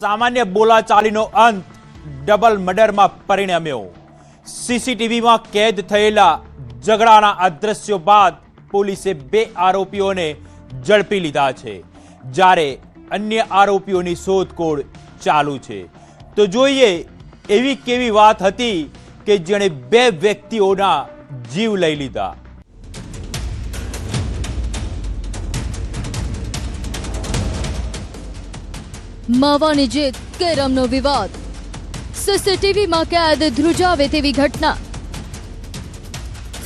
सामान्य बोलाचालीनो अंत double murder में परिणम्यो। सीसीटीवी में कैद थयेला झगड़ाना आ दृश्यों बाद पोलीसे 2 आरोपीओने झड़पी लीधा छे, ज्यारे अन्य आरोपीओनी शोधखोळ चालू छे। तो जोईए एवी केवी वात हती के जेणे 2 व्यक्तिओना जीव लई लीधा। मावानी जीत केरमनो विवाद, सीसीटीवी में कैद ધ્રુજાવે તેવી ઘટના।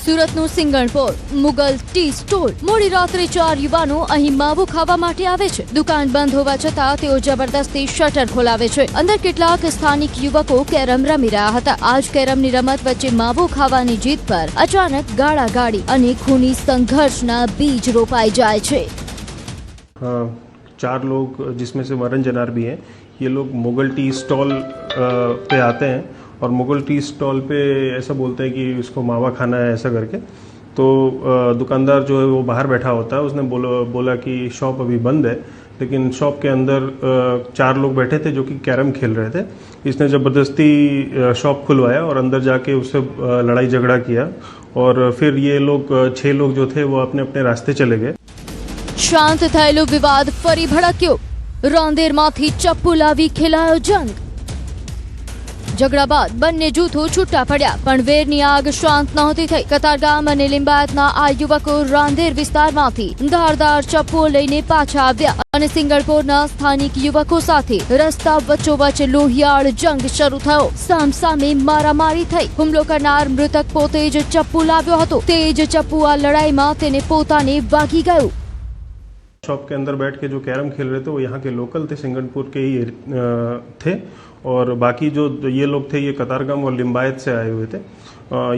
સુરતનું સિંગણપોર મુગલ ટી સ્ટોલ। મોડી રાત્રે 4 યુવાનો અહીં માવો ખાવા માટે આવે છે। દુકાન બંધ હોવા છતાં તેઓ જબરદસ્તી શટર ખોલાવે છે। અંદર કેટલાક સ્થાનિક યુવકો કેરમ રમી રહ્યા હતા। આજ કેરમની રમત વચ્ચે માવો ખાવાની જીત પર અચાનક ગાળાગાળી અને ખૂની સંઘર્ષના બીજ રોપાઈ જાય છે। 4 लोग जिसमें से वरुण जनार भी हैं, ये लोग मुगल टी स्टॉल पे आते हैं और मुगल टी स्टॉल पे ऐसा बोलते हैं कि इसको मावा खाना है ऐसा करके। तो दुकानदार जो है वो बाहर बैठा होता है, उसने बोला कि शॉप अभी बंद है, लेकिन शॉप के अंदर 4 लोग बैठे थे जो कि कैरम खेल रहे थे। इसने ज़बरदस्ती शॉप खुलवाया और अंदर जाके उससे लड़ाई झगड़ा किया और फिर ये लोग 6 लोग जो थे वो अपने अपने रास्ते चले गए। શાંત થયેલો વિવાદ ફરી ભડક્યો। રાંદેરમાંથી ચપ્પુ લાવી ખેલાયો જંગ। ઝઘડા બાદ બંને જૂથો છૂટા પડ્યા, પણ વેરની આગ શાંત નહોતી થઈ। કતારગામ અને લિંબાયતના આ યુવકો રાંદેર વિસ્તારમાંથી ધારદાર ચપ્પુઓ લઈને પાછા આવ્યા અને સિંગણપોરના સ્થાનિક યુવકો સાથે રસ્તા વચ્ચોવચ્ચ લોહિયાળ જંગ શરૂ થયો। સામસામે મારામારી થઈ। હુમલો કરનાર મૃતક પોતે જ ચપ્પુ લાવ્યો હતો। તે જ ચપ્પુ આ લડાઈમાં તેને પોતાને વાગી ગયું। शॉप के अंदर बैठ के जो कैरम खेल रहे थे वो यहाँ के लोकल थे, सिंगणपुर के ही थे, और बाकी जो ये लोग थे ये कतारगाम और लिंबायत से आए हुए थे।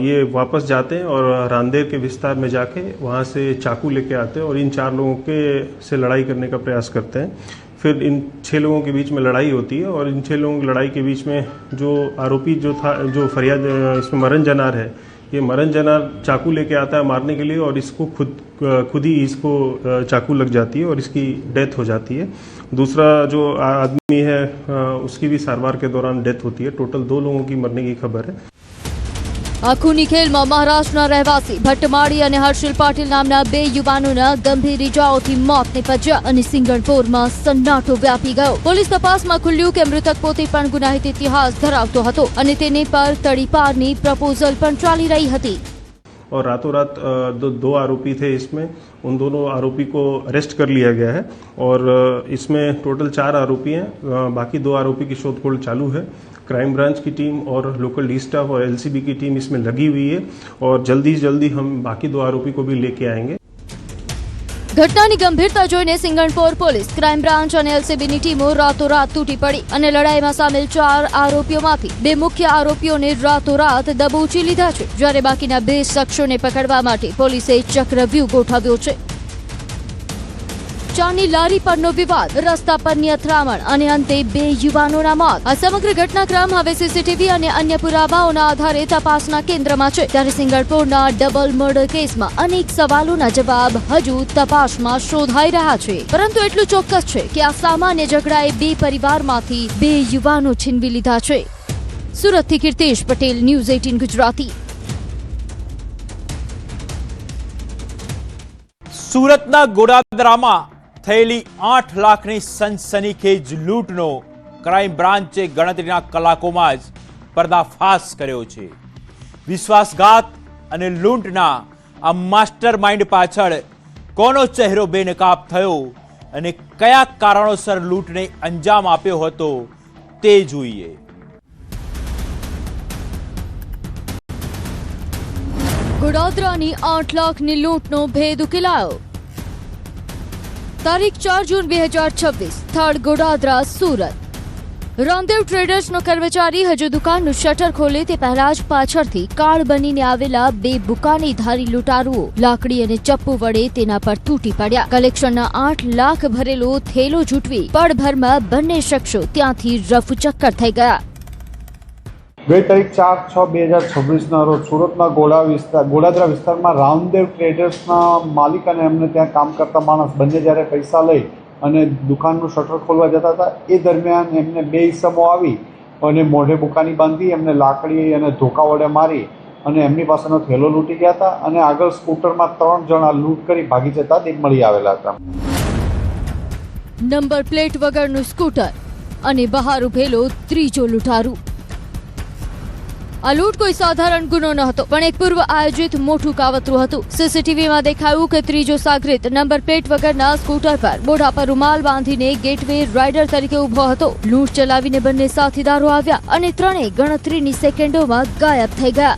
ये वापस जाते हैं और रांदेर के विस्तार में जाके वहाँ से चाकू लेके आते हैं और इन 4 लोगों के से लड़ाई करने का प्रयास करते हैं। फिर इन 6 लोगों के बीच में लड़ाई होती है और इन 6 लोगों की लड़ाई के बीच में जो आरोपी जो था, जो फरियाद इसमें मरण जनार है, ये मरण जनार चाकू लेके आता है मारने के लिए और इसको खुद ही इसको चाकू लग जाती है और इसकी डेथ हो जाती है। दूसरा जो आदमी है उसकी भी सारवार के दौरान डेथ होती है। टोटल 2 लोगों की मरने की खबर है। આ ખૂની ખેલમાં મહારાષ્ટ્રના રહેવાસી ભટ્ટમાળી અને હર્ષિલ પાટીલ નામના 2 યુવાનોના ગંભીર ઇજાઓથી મોત નિપજ્યા અને સિંગણપોરમાં સન્નાટો વ્યાપી ગયો। પોલીસ તપાસમાં ખુલ્યું કે મૃતક પોતે પણ ગુનાહિત ઇતિહાસ ધરાવતો હતો અને તેને પર તડીપારની પ્રપોઝલ પણ ચાલી રહી હતી। और रातों रात दो आरोपी थे इसमें, उन दोनों आरोपी को अरेस्ट कर लिया गया है और इसमें टोटल 4 आरोपी हैं। बाकी 2 आरोपी की शोधखोळ चालू है। क्राइम ब्रांच की टीम और लोकल डी स्टाफ और एलसीबी की टीम इसमें लगी हुई है और जल्दी से जल्दी हम बाकी 2 आरोपी को भी लेके आएंगे। ઘટનાની ગંભીરતા જોઈને સિંગણપોર પોલીસ, ક્રાઇમ બ્રાન્ચ અને એલસીબીની ટીમો રાતોરાત તૂટી પડી અને લડાઈમાં સામેલ 4 આરોપીઓમાંથી 2 મુખ્ય આરોપીઓને રાતોરાત દબોચી લીધા છે, જ્યારે બાકીના 2 શખ્સોને પકડવા માટે પોલીસે ચક્રવ્યૂહ ગોઠવ્યો છે। ચાની લારી પરનો વિવાદ, રસ્તા પરની અથડામણ અને અંતે 2 યુવાનોના મોત। આ સમગ્ર ઘટનાક્રમ હવે સીસીટીવી અને અન્ય પુરાવાઓના આધારે તપાસના કેન્દ્રમાં છે। ત્યારે સિંગણપોરના ડબલ મર્ડર કેસમાં અનેક સવાલોના જવાબ હજુ તપાસમાં શોધાઈ રહ્યા છે, પરંતુ એટલું ચોક્કસ છે કે આ સામાન્ય ઝઘડાએ 2 પરિવારમાંથી 2 યુવાનો છીનવી લીધા છે। સુરતથી કીર્તેશ પટેલ, ન્યૂઝ 18 ગુજરાતી। સુરતના ગોડાદરામાં થયેલી 8 લાખની સનસનીખેજ લૂંટનો ક્રાઇમ બ્રાન્ચે ગણતરીના કલાકોમાં જ પર્દાફાશ કર્યો છે। વિશ્વાસઘાત અને લૂંટના આ માસ્ટર માઇન્ડ પાછળ કોનો ચહેરો બેનકાબ થયો અને કયા કારણોસર લૂંટને અંજામ આપ્યો હતો તે જોઈએ। ગોડાદરાની 8 લાખની લૂંટનો ભેદ ઉકેલાયો। તારીખ 4 જૂન 2026, સ્થળ ગોડાદરા, સુરત। રામદેવ ટ્રેડર્સનો કર્મચારી હજુ દુકાનનું શટર ખોલે તે પહેલા જ પાછળથી કાળ બનીને આવેલા 2 બુકાનીધારી લૂંટારુઓ લાકડી અને ચપ્પુ વડે તેના પર તૂટી પડ્યા। કલેક્શનના 8 લાખ ભરેલો થેલો ઝૂંટવી પળભરમાં બંને શખ્સો ત્યાંથી રફુચક્કર થઈ ગયા। ગઈ તારીખ 4/6/2026ના રોજ સુરતના ગોડાદરા વિસ્તારમાં રામદેવ ટ્રેડર્સના માલિક અને એમને ત્યાં કામ કરતા માણસ બંને જ્યારે પૈસા લઈ અને દુકાનનું શટર ખોલવા જતા હતા. એ દરમિયાન એમને 2 ઈસમો આવી અને મોઢે બુકાની બાંધી એમને લાકડી અને ધોકા વડે મારી અને એમની પાસેનો થેલો લૂંટી ગયા હતા અને આગળ સ્કૂટરમાં 3 જણા લૂંટ કરી ભાગી જતા મળી આવેલા હતા. નંબર પ્લેટ વગરનું સ્કૂટર અને બહાર ઉભેલો ત્રીજો લૂંટારૂ. આ લૂંટ કોઈ સાધારણ ગુનો ન હતો, પણ એક પૂર્વ આયોજિત મોટું કાવતરું હતું. સીસીટીવીમાં દેખાયું કે ત્રીજો સાગરીત નંબર પ્લેટ વગરના સ્કૂટર પર મોઢા પર રૂમાલ બાંધીને ગેટવે રાઇડર તરીકે ઉભો હતો. લૂંટ ચલાવીને બંને સાથીદારો આવ્યા અને ત્રણેય ગણતરીની સેકન્ડોમાં ગાયબ થઈ ગયા.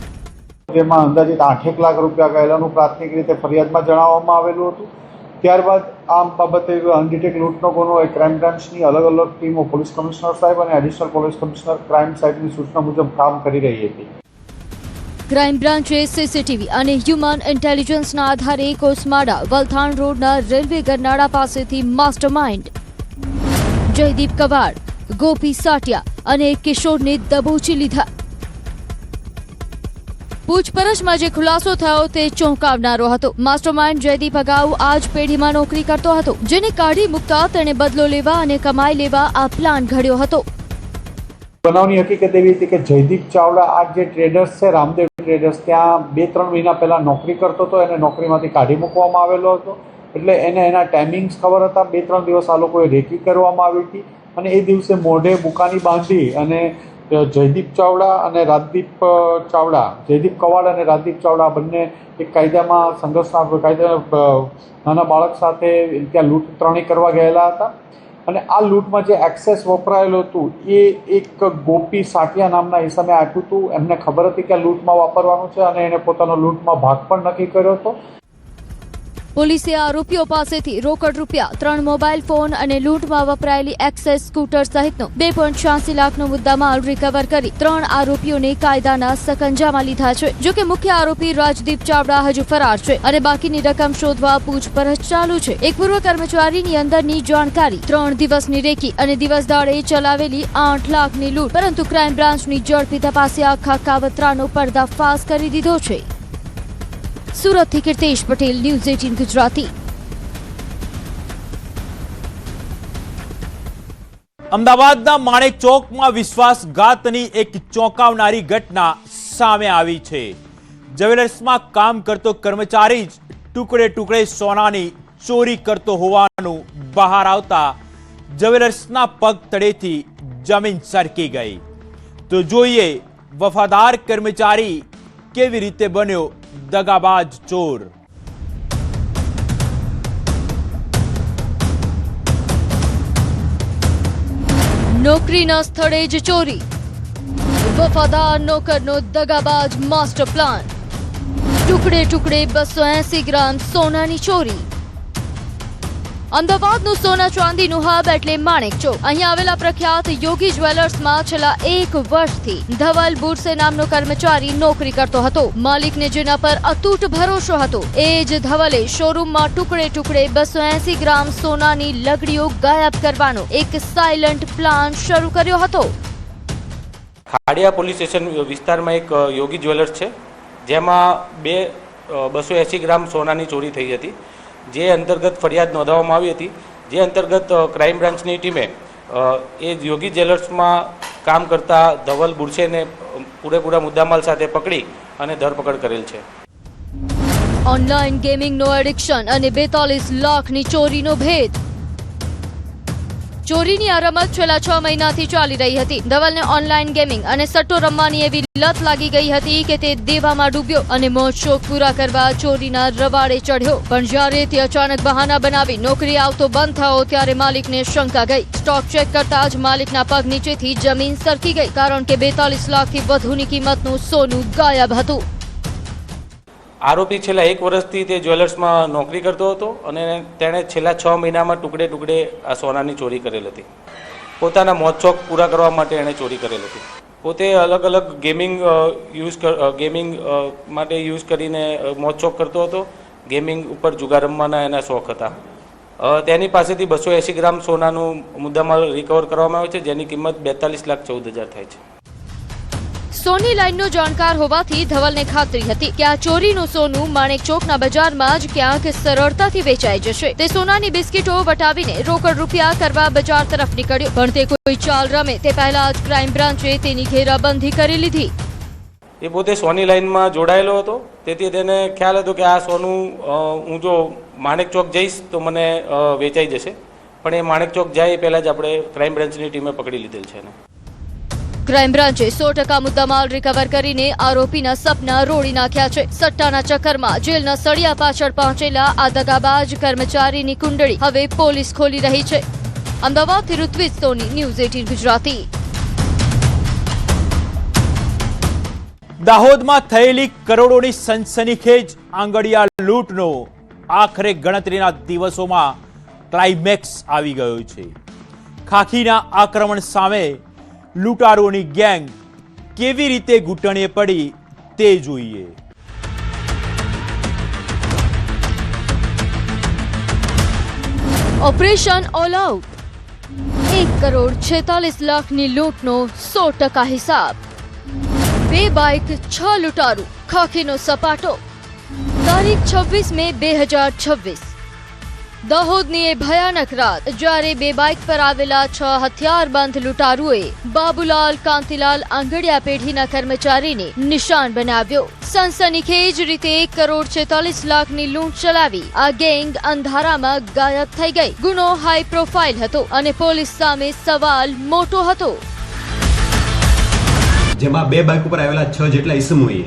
જેમાં અંદાજિત 8 લાખ રૂપિયા ગયેલાનું પ્રાથમિક રીતે ફરિયાદમાં જણાવવામાં આવેલું હતું. ત્યારબાદ આ બાબતે અનડિટેક લૂંટનો ગુનો એ ક્રાઇમ બ્રાન્ચની અલગ અલગ ટીમો પોલીસ કમિશનર સાહેબ અને એડિશનલ પોલીસ કમિશનર ક્રાઇમ સાહેબની સૂચના મુજબ કામ કરી રહી હતી. ક્રાઇમ બ્રાન્ચે સીસીટીવી અને હ્યુમન ઇન્ટેલિજન્સના આધારે કોસમાડા વલથાણ રોડના રેલવે ગરનાળા પાસેથી માસ્ટરમાઇન્ડ જયદીપ કવાડ, ગોપી સાટિયા અને એક કિશોરને દબોચી લીધા. પૂછપરછમાં જે ખુલાસો થયો તે ચોંકાવનારો હતો. માસ્ટરમાઇન્ડ જયદીપ અગાઉ આ જ પેઢીમાં નોકરી કરતો હતો, જેને કાઢી મૂકતા તેણે બદલો લેવા અને કમાઈ લેવા આ પ્લાન ઘડ્યો હતો. બનાવની હકીકત એવી હતી કે જયદીપ ચાવડા આ જે ટ્રેડર્સ છે રામદેવ ટ્રેડર્સ ત્યાં 2-3 મહિના પહેલા નોકરી કરતો હતો. એને નોકરીમાંથી કાઢી મૂકવામાં આવેલો હતો. એટલે એને એના ટાઈમિંગ્સ ખબર હતા. 2-3 દિવસ આ લોકોએ રેકી કરવામાં આવી હતી અને એ દિવસે મોઢે બુકાની બાંધી અને જયદીપ ચાવડા અને રાજદીપ ચાવડા, જયદીપ કવાડ અને રાજદીપ ચાવડા બંને એક કાયદામાં સંઘર્ષના કાયદા નાના બાળક સાથે ત્યાં લૂંટ ત્રણેય કરવા ગયેલા હતા. અને આ લૂંટમાં જે એક્સેસ વપરાયેલું હતું એ એક ગોપી સાટિયા નામના ઈસમે આપ્યું હતું. એમને ખબર હતી કે આ લૂંટમાં વાપરવાનું છે અને એને પોતાનો લૂંટમાં ભાગ પણ નક્કી કર્યો હતો. પોલીસે આરોપીઓ પાસેથી રોકડ રૂપિયા, 3 મોબાઈલ ફોન અને લૂંટમાં વપરાયેલી એક્સેસ સ્કૂટર સહિતનો 2.86 લાખનો મુદ્દામાલ રિકવર કરી 3 આરોપીઓને કાયદાના સકંજામાં લીધા છે. જોકે મુખ્ય આરોપી રાજદીપ ચાવડા હજુ ફરાર છે અને બાકીની રકમ શોધવા પૂછપરછ ચાલુ છે. એક પૂર્વ કર્મચારીની અંદરની જાણકારી, 3 દિવસની રેકી અને દિવસ દાડે ચલાવેલી 8 લાખની લૂંટ. પરંતુ ક્રાઇમ બ્રાન્ચની ઝડપી તપાસે આખા કાવતરાનો પર્દાફાશ કરી દીધો છે. સુરતથી કીર્તેશ પટેલ, ન્યૂઝ 18 ગુજરાતી. અમદાવાદના માણેક ચોકમાં વિશ્વાસઘાતની એક ચોંકાવનારી ઘટના સામે આવી છે. જ્વેલર્સમાં કામ કરતો કર્મચારી જ ટુકડે ટુકડે સોનાની ચોરી કરતો હોવાનું બહાર આવતા જ્વેલર્સના પગ તળેથી જમીન સરકી ગઈ. તો જોઈએ વફાદાર કર્મચારી કેવી રીતે બન્યો દગાબાજ ચોર. નોકરીના સ્થળે જ ચોરી, વફાદાર નોકરનો દગાબાજ માસ્ટર પ્લાન. ટુકડે ટુકડે 280 ગ્રામ સોનાની ચોરી. અમદાવાદનું સોના ચાંદીનું હબ એટલે માણેક ચોક. અહીં આવેલા પ્રખ્યાત યોગી જ્વેલર્સમાં છેલ્લા 1 વર્ષથી ધવલ બુરસે નામનો કર્મચારી નોકરી કરતો હતો. માલિકને જેના પર અતૂટ ભરોસો હતો એ જ ધવલે શોરૂમમાં ટુકડે ટુકડે 280 ગ્રામ સોનાની લગડીઓ ગાયબ કરવાનો એક સાયલન્ટ પ્લાન શરૂ કર્યો હતો. ખાડિયા પોલીસ સ્ટેશન વિસ્તારમાં એક યોગી જ્વેલર્સ છે, જેમાં 280 ગ્રામ સોનાની ચોરી થઈ હતી. જે અંતર્ગત ફરિયાદ નોંધાવવામાં આવી હતી. જે અંતર્ગત ક્રાઇમ બ્રાન્ચની ટીમે એ યોગી જ્વેલર્સમાં કામ કરતા ધવલ બુરસેને પૂરેપૂરા મુદ્દામાલ સાથે પકડી અને ધરપકડ કરેલ છે. ઓનલાઈન ગેમિંગનો એડિક્શન અને 42 લાખની ચોરીનો ભેદ. ચોરીની આ રમત છેલ્લા 6 મહિનાથી ચાલી રહી હતી. ધવલને ઓનલાઈન ગેમિંગ અને સટ્ટો રમવાની એવી લત લાગી ગઈ હતી કે તે દેવામાં ડૂબ્યો અને મોજ શોખ પૂરા કરવા ચોરીના રવાડે ચઢ્યો. પણ જ્યારે તે અચાનક બહાના બનાવી નોકરી આવતો બંધ થયો ત્યારે માલિકને શંકા ગઈ. સ્ટોક ચેક કરતા જ માલિકના પગ નીચેથી જમીન સરકી ગઈ, કારણ કે 42 લાખથી વધુની કિંમતનું સોનું ગાયબ હતું. આરોપી છેલ્લા 1 વર્ષથી તે જ્વેલર્સમાં નોકરી કરતો હતો અને તેણે છેલ્લા 6 મહિનામાં ટુકડે ટુકડે આ સોનાની ચોરી કરેલ હતી. પોતાના મોજ શોખ પૂરા કરવા માટે એણે ચોરી કરેલ હતી. પોતે અલગ અલગ ગેમિંગ માટે યુઝ કરીને મોજ શોખ કરતો હતો. ગેમિંગ ઉપર જુગાર રમવાના એના શોખ હતા. તેની પાસેથી 280 ગ્રામ સોનાનું મુદ્દામાલ રિકવર કરવામાં આવ્યો છે, જેની કિંમત 42,14,000 થાય છે. સોની લાઈનનો જાણકાર હોવાથી ધવલને ખાતરી હતી કે આ ચોરીનું સોનું માણેકચોકના બજારમાં જ ક્યાંક સરળતાથી વેચાઈ જશે. તે સોનાની બિસ્કીટો વટાવીને રોકડ રૂપિયા કરવા બજાર તરફ નીકળ્યો, પણ તે કોઈ ચાલ રમે તે પહેલા જ ક્રાઇમ બ્રાન્ચે તેની ઘેરાબંધી કરી લીધી. એ પોતે સોની લાઈનમાં જોડાયેલો હતો, તેથી તેને ખ્યાલ હતો કે આ સોનું હું જો માણેક ચોક જઈશ તો મને વેચાઈ જશે, પણ એ માણેક ચોક જાય એ પહેલાં જ આપણે ક્રાઇમ બ્રાન્ચની ટીમે પકડી લીધેલ છે. ક્રાઇમ બ્રાન્ચે 100% મુદ્દામાલ રિકવર કરીને આરોપીના સપના રોડી નાખ્યા છે. સટ્ટાના ચક્કરમાં જેલના સળિયા પાછળ પહોંચેલા આ દગાબાજ કર્મચારીની કુંડળી હવે પોલીસ ખોલી રહી છે. અમદાવાદથી ઋત્વિજ સોની, ન્યૂઝ 18 ગુજરાતી. દાહોદમાં થયેલી કરોડોની સનસનીખેજ આંગડિયા લૂંટનો આખરે ગણતરીના દિવસોમાં ક્લાઇમેક્સ આવી ગયો છે. ખાખીના આક્રમણ સામે લૂંટારોની ગેંગ કેવી રીતે ઘૂંટણીએ પડી તે જોઈએ. Operation all out. 1,46,00,000ની લૂંટનો 100% હિસાબ. 2 બાઇક, 6 લૂંટારૂ, ખાખીનો સપાટો. તારીખ 26 મે 2026. દાહોદની એ ભયાનક રાત જ્યારે 2 બાઇક પર આવેલા 6 હથિયારબંધ લૂંટારુઓએ બાબુલાલ કાંતિલાલ આંગડિયા પેઢીના કર્મચારીને નિશાન બનાવ્યો. સનસનીખેજ રીતે 1,46,00,000ની લૂંટ ચલાવી આ ગેંગ અંધારામાં ગાયબ થઈ ગઈ. ગુનો હાઈ પ્રોફાઇલ હતો અને પોલીસ સામે સવાલ મોટો હતો. જેમાં 2 બાઇક ઉપર આવેલા 6 જેટલા ઈસમોએ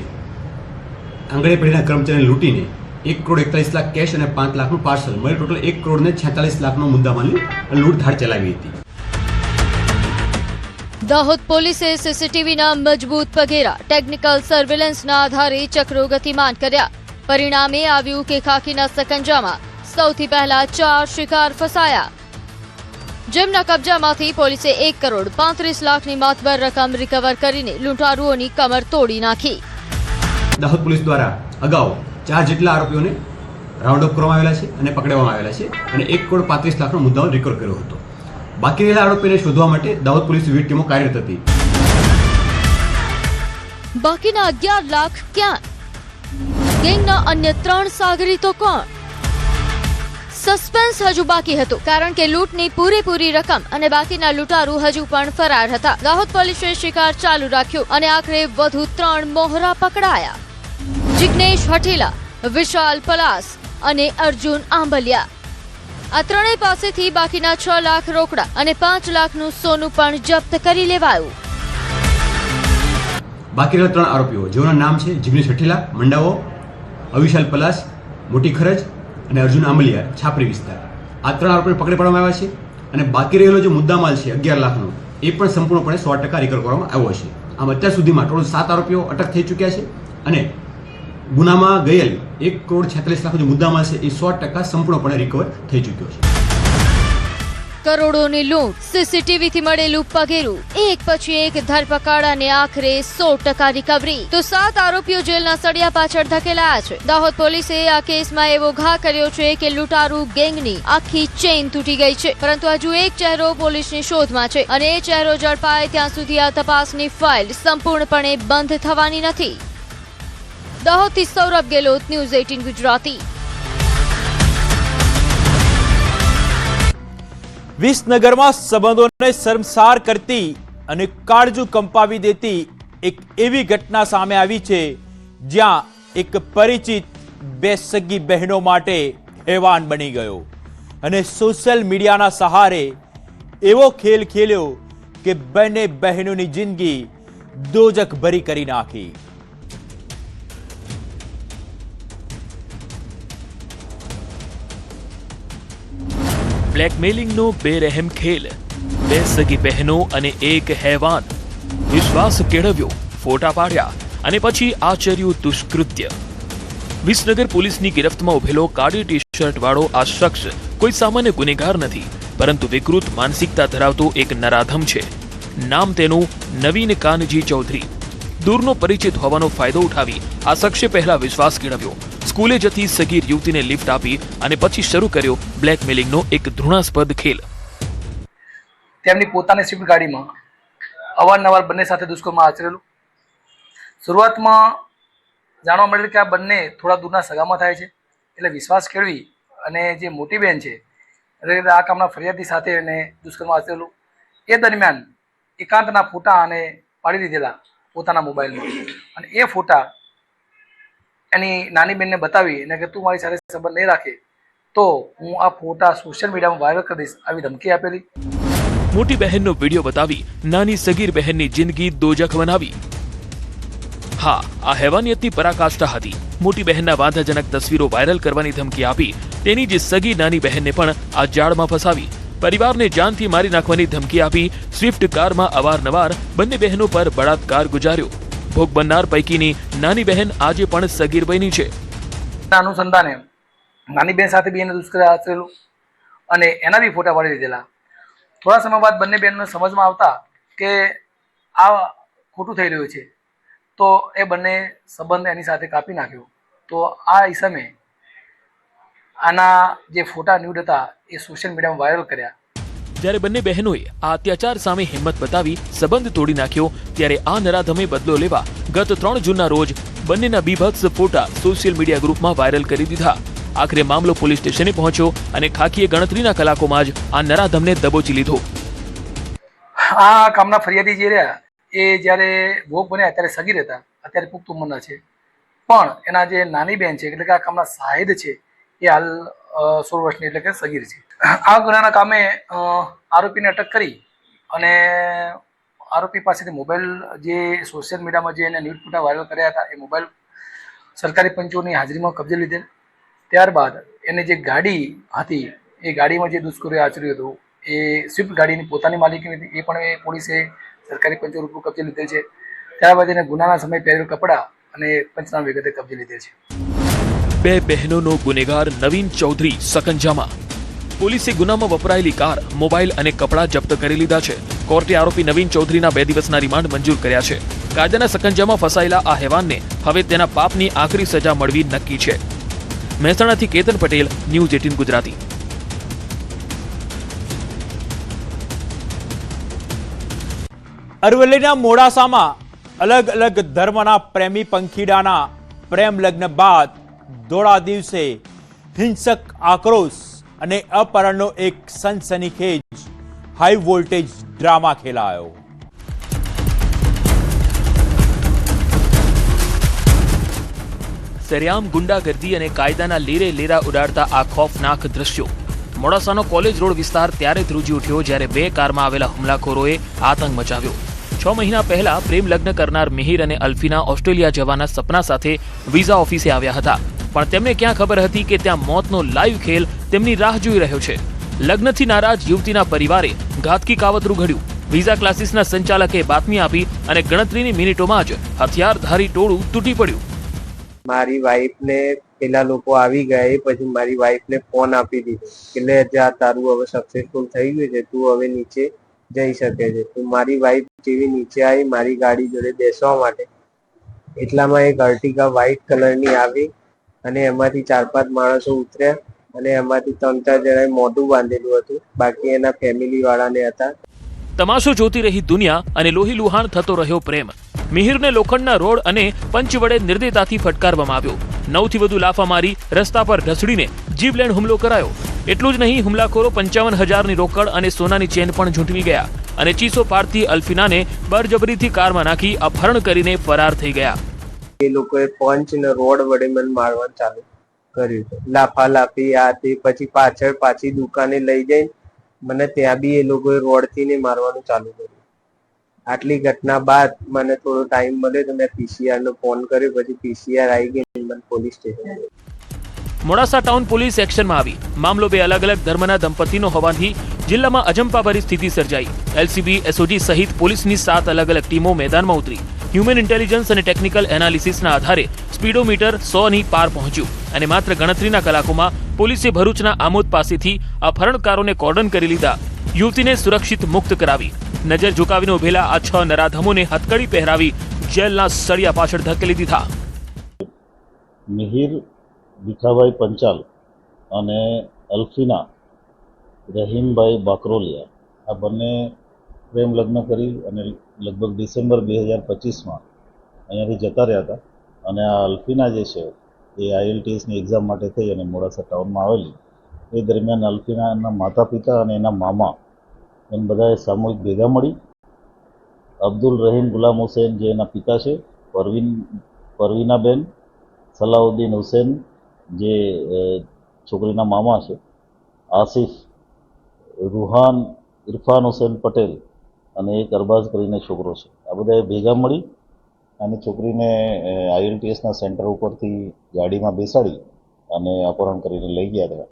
આંગડિયા પેઢીના કર્મચારીને લૂંટીને 1,41,00,000 કેશ અને 5 લાખનું પાર્સલ મળી ટોટલ 1,46,00,000નો મુદ્દામાલની લૂંટધાડ ચલાવી હતી. દાહોદ પોલીસે સીસીટીવીના મજબૂત પગેરા, ટેકનિકલ સર્વેલન્સના આધારે ચક્રો ગતિમાન કર્યા. પરિણામે આવ્યું કે ખાખીના સકંજામાં સૌથી પહેલા 4 શિકાર ફસાયા, જેમના કબજામાંથી પોલીસે 1,35,00,000ની માતબર રકમ રિકવર કરીને લૂંટારુઓની કમર તોડી નાખી. દાહોદ પોલીસ દ્વારા અગાઉ 4 જેટલા આરોપીઓને રાઉન્ડ અપ કરવામાં આવેલા છે અને પકડવામાં આવેલા છે અને 1,35,00,000નો મુદ્દામાલ રિકવર કર્યો હતો. બાકી રહેલા આરોપીને શોધવા માટે દાહોદ પોલીસ વિવિધ ટીમો કાર્યરત હતી. બાકીના 11 લાખ ક્યાં? ગેંગના અન્ય 3 સાગરીતો કોણ? સસ્પેન્સ હજુ બાકી હતું, કારણ કે લૂંટની પૂરેપૂરી રકમ અને બાકીના લૂંટારૂ હજુ પણ ફરાર હતા. દાહોદ પોલીસે શિકાર ચાલુ રાખ્યો અને આખરે વધુ 3 મોહરા પકડાયા. જિગ્નેશ હઠેલા, વિશાલ પલાસ અને અર્જુન આંબલિયા. આ ત્રણેય પાસેથી બાકીના 6 લાખ રોકડા અને 5 લાખનું સોનું પણ જપ્ત કરી લેવાયું. બાકી રહેલા 3 આરોપીઓ જેઓના નામ છે જિગ્નેશ હઠેલા, મંડાવો, અવિશાલ પલાસ, મોટી ખરજ અને અર્જુન આંબલિયા, છાપરી વિસ્તાર. આ 3 આરોપીને પકડી પાડવામાં આવ્યા છે અને બાકી રહેલો જે મુદ્દામાલ છે 11 લાખનો એ પણ સંપૂર્ણપણે 100% રિકવર કરવામાં આવ્યો છે. આમ અત્યાર સુધીમાં ટોટલ 7 આરોપીઓ અટક થઈ ચૂક્યા છે અને ગુનામાં ગયેલ 1,46,00,000 જે મુદ્દામાલ છે એ 100% સંપૂર્ણપણે રિકવર થઈ ચૂક્યો છે. કરોડોની લૂંટ, સીસીટીવીથી મળેલું પગેરું, એક પછી એક ધરપકડ અને આખરે 100% રિકવરી. તો 7 આરોપીઓ જેલના સળિયા પાછળ ધકેલાયા છે. દાહોદ પોલીસે આ કેસમાં એવો ઘા કર્યો છે કે લૂંટારૂ ગેંગની આખી ચેઇન તૂટી ગઈ છે. પરંતુ હજુ એક ચહેરો પોલીસની શોધમાં છે અને એ ચહેરો ઝડપાય ત્યાં સુધી આ તપાસની ફાઇલ સંપૂર્ણપણે બંધ થવાની નથી. દાહોદથી સૌરભ ગેલોત, ન્યૂઝ 18 ગુજરાતી. વિસનગરમાં સંબંધોને શર્મસાર કરતી અને કાળજું કંપાવી દેતી એક એવી ઘટના સામે આવી છે જ્યાં એક પરિચિત 2 સગી બહેનો માટે હેવાન બની ગયો અને સોશિયલ મીડિયાના સહારે એવો ખેલ ખેલ્યો કે બંને બહેનોની જિંદગી દોજખ ભરી કરી નાખી. બ્લેકમેલિંગનો બેરહેમ ખેલ, 2 સગી બહેનો અને એક હેવાન. વિશ્વાસ કેળવ્યો, ફોટા પાડ્યા અને પછી આચર્યું દુષ્કૃત્ય. વિસનગર પોલીસની ગિરફ્તમાં ઉભેલો કાળી ટી શર્ટ વાળો આ શખ્સ કોઈ સામાન્ય ગુનેગાર નથી, પરંતુ વિકૃત માનસિકતા ધરાવતો એક નરાધમ છે. નામ તેનું નવીન કાનજી ચૌધરી. દૂરનો પરિચિત હોવાનો ફાયદો ઉઠાવી આ શખ્સે પહેલા વિશ્વાસ કેળવ્યો. સ્કૂલે જતી સગીર યુવતીને લિફ્ટ આપી અને પછી શરૂ કર્યો બ્લેકમેલિંગનો એક ઘૃણાસ્પદ ખેલ. તેમની પોતાની સ્વિફ્ટ ગાડીમાં અવારનવાર બંને સાથે દુષ્કર્મ આચરેલું. શરૂઆતમાં જાણવા મળેલ કે આ બંને થોડા દૂરના સગામાં થાય છે, એટલે વિશ્વાસ કેળવી અને જે મોટી બહેન છે એટલે આ કામના ફરિયાદી સાથે એને દુષ્કર્મ આચરેલું. એ દરમિયાન એકાંતના ફોટા અને પાડી લીધેલા પોતાના મોબાઈલમાં, અને એ ફોટા એની નાની બહેનને બતાવી અને કે તું મારી સાથે સંબંધ નહીં રાખે તો હું આ ફોટા સોશિયલ મીડિયામાં વાયરલ કરી દઈશ, આવી ધમકી આપેલી. મોટી બહેનનો વિડીયો બતાવી નાની સગીર બહેનની જિંદગી દોજખ બનાવી. હા, આ હેવાનિયતની પરાકાષ્ઠા હતી. મોટી બહેનના વાંધાજનક તસવીરો વાયરલ કરવાની ધમકી આપી તેની જ સગી નાની બહેનને પણ આ જાળમાં ફસાવી. પરિવારને જાનથી મારી નાખવાની ધમકી આપી સ્વિફ્ટ કારમાં અવારનવાર બંને બહેનો પર બળાત્કાર ગુજાર્યો. ભોગ બનનાર પૈકીની નાની બહેન આજે પણ સગીર બની છે. અનુસંધાને નાની બહેન સાથે બી એને દુષ્કર્મ આચરેલું અને એના બી ફોટા પાડી લીધેલા. થોડા સમય બાદ બંને બહેનને સમજમાં આવતા કે આ ખોટું થઈ રહ્યું છે તો એ બંને સંબંધ એની સાથે કાપી નાખ્યો. તો આ ઈસમે આના જે ફોટા ન્યૂડ હતા એ સોશિયલ મીડિયામાં વાયરલ કર્યા. જ્યારે બંને બહેનોએ આ અત્યાચાર સામે હિંમત બતાવી સંબંધ તોડી નાખ્યો, ત્યારે આ નરાધમે બદલો લેવા ગત 3 જૂનના રોજ બંનેના બીભત્સ ફોટા સોશિયલ મીડિયા ગ્રુપમાં વાયરલ કરી દીધા. આખરે મામલો પોલીસ સ્ટેશને પહોંચ્યો અને ખાખીએ ગણતરીના કલાકોમાં જ આ નરાધમને દબોચી લીધો. આ કામના ફરિયાદી જે રહ્યા એ જ્યારે ભોગ બન્યા ત્યારે સગીર હતા, અત્યારે પુખ્ત ઉંમરના છે, પણ એના જે નાની બહેન છે એટલે કે આ કામના શાહિદ છે એ હાલ 16 વર્ષની એટલે કે સગીર છે. આ ગુનાના કામે આરોપીને અટક કરી અને આરોપી પાસેથી મોબાઈલ જે સોશિયલ મીડિયામાં જે એને ન્યૂડ ફોટા વાયરલ કર્યા હતા એ મોબાઈલ સરકારી પંચોની હાજરીમાં કબજે લીધેલ. ત્યારબાદ એને જે ગાડી હતી એ ગાડીમાં જે દુષ્કર્મ આચર્યું હતું એ સ્વિફ્ટ ગાડીની પોતાની માલિકીની હતી, એ પણ પોલીસે સરકારી પંચો રૂપે કબજે લીધેલ છે. ત્યારબાદ એને ગુનાના સમય પહેરેલ કપડાં અને પંચનામા વિગતે કબજે લીધેલ છે. બે બહેનોનો ગુનેગાર નવીન ચૌધરી સકંજામાં. પોલીસે ગુનામાં વપરાયેલી કાર, મોબાઈલ અને કપડાં જપ્ત કરી લીધા છે. કોર્ટે આરોપી નવીન ચૌધરીના 2 દિવસના રિમાન્ડ મંજૂર કર્યા છે. કાયદાના સકંજામાં ફસાયેલા આ હેવાનને હવે તેના પાપની આખરી સજા મળવી નક્કી છે. મહેસાણાથી કેતન પટેલ, ન્યૂઝ 18 ગુજરાતી. અરવલ્લીના મોડાસામાં અલગ અલગ ધર્મના પ્રેમી પંખીડાના પ્રેમ લગ્ન બાદ દોડા દિવસે હિંસક આક્રોશ અને અપહરણનો એક સનસનીખેજ હાઈ વોલ્ટેજ ડ્રામા ખેલાયો. સરેઆમ ગુંડાગર્દી અને કાયદાના લીરે લીરા ઉડાડતા આ ખોફનાક દ્રશ્યો. મોડાસાનો કોલેજ રોડ વિસ્તાર ત્યારે ધ્રુજી ઉઠ્યો જ્યારે 2 કારમાં આવેલા હુમલાખોરોએ આતંક મચાવ્યો. 6 મહિના પહેલા પ્રેમ લગ્ન કરનાર મિહિર અને અલ્ફીના ઓસ્ટ્રેલિયા જવાના સપના સાથે વિઝા ઓફિસે આવ્યા હતા, પણ તેમને ક્યાં ખબર હતી કે ત્યાં મોતનો લાઈવ ખેલ તેમની રાહ જોઈ રહ્યો છે. લગ્નથી નારાજ યુવતીના પરિવારે ઘાતકી કાવતરું ઘડ્યું. વિઝા ક્લાસીસના સંચાલકે બાતમી આપી અને ગણતરીની મિનિટોમાં જ હથિયારધારી ટોળું તૂટી પડ્યું. મારી વાઈફને પેલા લોકો આવી ગયા, એ પછી મારી વાઈફને ફોન આપી દીધો એટલે જ્યાં તારું હવે સક્સેસફુલ થઈ ગયું છે, તું હવે નીચે જઈ શકે છે. તો મારી વાઈફ જેવી નીચે આવી મારી ગાડી જોડે બેસવા માટે, એટલામાં એક અર્ટિગા વ્હાઇટ કલરની આવી અને એમાંથી 4-5 માણસો ઉતર્યા અને એમાંથી 3-4 જણાએ મોઢું બાંધેલું હતું, બાકી એના ફેમિલી વાળાને હતા. તમાશો જોતી રહી દુનિયા અને લોહી લુહાણ થતો રહ્યો પ્રેમ. મિહિરને લોખંડના રોડ અને પંચ વડે નિર્દયતાથી ફટકારવામાં આવ્યો. 9થી વધુ લાફા મારી રસ્તા પર ઢસડીને જીવલેણ હુમલો કરાયો. એટલું જ નહીં, હુમલાખોરો 55,000ની રોકડ અને સોનાની ચેન પણ ઝૂંટવી ગયા અને ચીસો પાડતી અલ્ફીનાને બળજબરીથી કારમાં નાખી અપહરણ કરીને ફરાર થઈ ગયા. એ લોકોએ પંચ ને રોડ વડે મને મારવાનું ચાલુ કર્યું છે. લાફા લાફી આ તે, પછી પાછી દુકાને લઈ જઈને મને ત્યાં બી એ લોકોએ રોડથી ને મારવાનું ચાલુ કર્યું. આટલી ઘટના બાદ મને થોડો ટાઈમ મળ્યો તો મેં પીસીઆર નો ફોન કર્યો, પછી પીસીઆર આવી ગઈ મને police station. Modasa town police એક્શનમાં આવી. મામલો 2 અલગ અલગ ધર્મના દંપતીનો હોવાથી જિલ્લામાં અજંપાભરી સ્થિતિ સર્જાઈ. એલસીબી, એસઓજી સહિત પોલીસની 7 અલગ અલગ ટીમો મેદાનમાં ઉતરી. હ્યુમન ઇન્ટેલિજન્સ અને ટેકનિકલ એનાલિસિસના આધારે સ્પીડોમીટર 100ની પાર પહોંચ્યું અને માત્ર ગણતરીના કલાકોમાં પોલીસે ભરૂચના આમોદ પાસેથી અપહરણકારોને કોર્ડન કરી લીધા. યુવતીને સુરક્ષિત મુક્ત કરાવી. નજર ઝુકાવીને ઉભેલા આ 6 નરાધમોને હથકડી પહેરાવી જેલના સળિયા પાછળ ધકેલી દીધા. મિહિર ભીખાભાઈ પંચાલ અને અલ્ફીના રહીમભાઈ બાકરોલિયા આ બંને પ્રેમ લગ્ન કરી અને લગભગ ડિસેમ્બર 2025માં અહીંયાથી જતા રહ્યા હતા અને આ અલ્ફીના જે છે એ IELTSની એક્ઝામ માટે થઈ અને મોડાસા ટાઉનમાં આવેલી. એ દરમિયાન અલ્ફીનાના માતા પિતા અને એના મામા એમ બધાએ સામૂહિક ભેગા મળી અબ્દુલ રહીમ ગુલામ હુસૈન જે એના પિતા છે, પરવીનાબેન, સલાઉદ્દીન હુસૈન જે છોકરીના મામા છે, આસિફ, રૂહાન ઇરફાન હુસૈન પટેલ અને એક અરબાઝ કરીને છોકરો છે. આ બધાએ ભેગા મળી અને છોકરીને IELTSના સેન્ટર ઉપરથી ગાડીમાં બેસાડી અને અપહરણ કરીને લઈ ગયા હતા.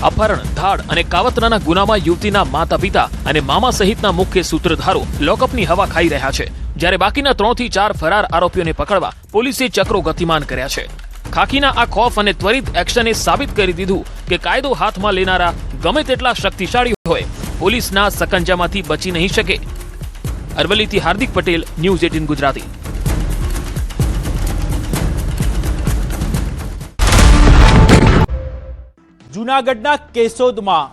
અપહરણ, ધાડ અને કાવતરાના ગુનામાં યુવતીના માતા પિતા અને મામા સહિતના મુખ્ય સૂત્રધારો લોકઅપની હવા ખાઈ રહ્યા છે, જ્યારે બાકીના 3 થી 4 ફરાર આરોપીઓને પકડવા પોલીસે ચક્રો ગતિમાન કર્યા છે. ખાખીના આ ખૌફ અને ત્વરિત એક્શને સાબિત કરી દીધું કે કાયદો હાથમાં લેનારા ગમે તેટલા શક્તિશાળી હોય, પોલીસના સકંજામાંથી બચી નહીં શકે. અરવલ્લીથી હાર્દિક પટેલ, ન્યૂઝ 18 ગુજરાતી. જૂનાગઢના કેશોદમાં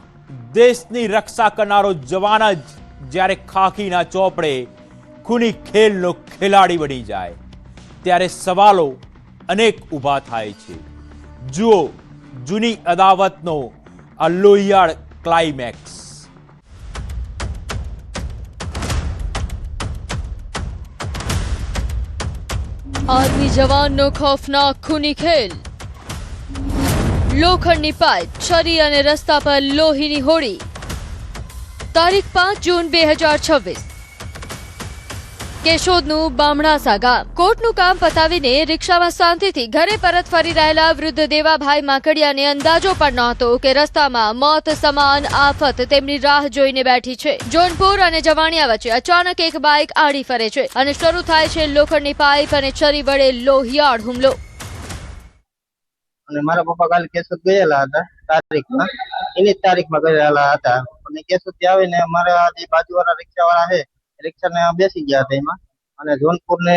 દેશની રક્ષા કરનારો જવાન જ જ્યારે ખાખીના ચોપડે ખૂની ખેલનો ખેલાડી બની જાય ત્યારે સવાલો અનેક ઊભા થાય છે. જુઓ જૂની અદાવતનો આ લોહિયાળ ક્લાઇમેક્સ. આર્મી જવાનનો ખૌફનાક ખૂની ખેલ. લોખંડની પાઇપ, છરી અને રસ્તા પર લોહીની હોડી. તારીખ 5 જૂન 2026. કેશોદનું બામણાસા ગામ. કોર્ટનું કામ પતાવીને રિક્ષામાં શાંતિથી ઘરે પરત ફરી રહેલા વૃદ્ધ દેવાભાઈ માકડિયાને અંદાજો પણ નહોતો કે રસ્તામાં મોત સમાન આફત તેમની રાહ જોઈને બેઠી છે. જોનપુર અને જવાણિયા વચ્ચે અચાનક એક બાઇક આડી ફરે છે અને શરૂ થાય છે લોખંડની પાઇપ અને છરી વડે લોહિયાળ હુમલો. અને મારા પપ્પા કાલે કેશોદ ગયેલા હતા તારીખમાં, એની જ તારીખમાં ગયેલા હતા અને કેશોદથી આવીને અમારા જે બાજુવાળા રિક્ષાવાળા છે રિક્ષાને બેસી ગયા હતા એમાં અને જોનપુર ને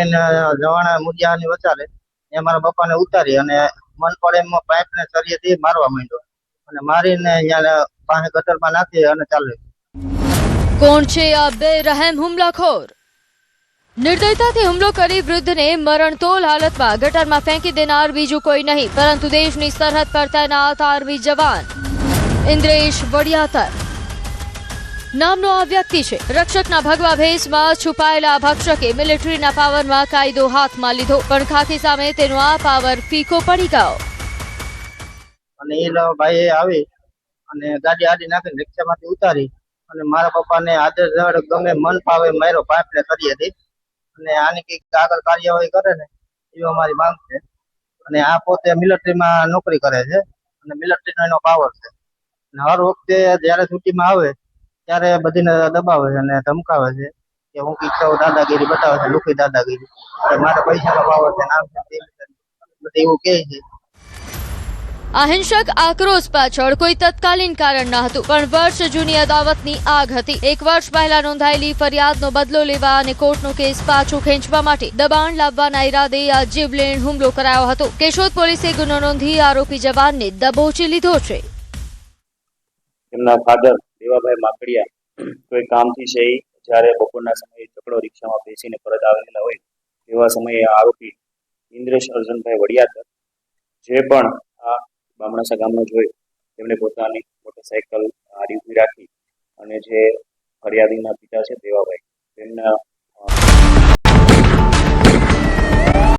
જવાણા મુજિયાની વચારે એ મારા પપ્પાને ઉતારી અને મન પડે એમાં પાઇપ ને છરીએથી મારવા માંડ્યો અને મારીને અહીંયા પાસે ગટરમાં નાખી અને ચાલ્યો. કોણ છે આ બેરહેમ હુમલાખોર? નિર્દયતાથી હુમલો કરી વૃદ્ધને મરણતોલ હાલતમાં ગટરમાં ફેંકી દેનાર બીજું કોઈ નહીં પરંતુ દેશની સરહદ પર તૈનાત આર્મી જવાન ઇન્દ્રેશ વડિયાતર નામનો આ વ્યક્તિ છે. રક્ષકના ભગવા ભેસમાં છુપાયેલા ભક્ષકે મિલિટરીના પાવરમાં કાયદો હાથમાં લીધો, પણ ખાખી સામે તેનો આ પાવર ફીકો પડી ગયો. અને એ ભાઈ આવી અને ગાડી આડી નાખીને રિક્ષામાંથી ઉતારી અને મારા પપ્પાને આદર ગમે મન ફાવે માર્યો પાઇપ ને કરીએથી અને આની કઈક આગળ કાર્યવાહી કરે ને એવી અમારી માંગ છે. અને આ પોતે મિલિટરીમાં નોકરી કરે છે અને મિલિટરીનો એનો પાવર છે અને હર વખતે જયારે છૂટીમાં આવે ત્યારે બધીને દબાવે છે અને ધમકાવે છે કે હું કઈક દાદાગીરી બતાવે છે, લુખી દાદાગીરી, મારા પૈસાનો પાવર છે, નામ છે, બધું એવું કહે છે. આ હિંસક આક્રોશ પાછળ કોઈ તત્કાલીન કારણ ન હતું, પણ વર્ષ જૂની અદાવતની આગ હતી. 1 વર્ષ પહેલા નોંધાયેલી ફરિયાદનો બદલો લેવા અને કોર્ટનો કેસ પાછો ખેંચવા માટે દબાણ લાવવાના ઈરાદે આ જીવલેણ હુમલો કરાયો હતો. કેશોદ પોલીસે ગુનો નોંધી આરોપી જવાનને દબોચી લીધો છે. એમના ફાધર દેવાભાઈ માકડિયા કોઈ કામથી છે જ્યારે બપોરના સમયે ચકડો રિક્ષામાં બેસીને પરત આવેલા હોય એવા સમયે આરોપી ઇન્દ્રેશ અર્જુનભાઈ વડિયાતર જે પણ આ બામણાસા ગામનો જોઈ તેમણે પોતાની મોટરસાઇકલ આડી ઊભી રાખી અને જે ફરિયાદીના પિતા છે દેવાભાઈ તેમના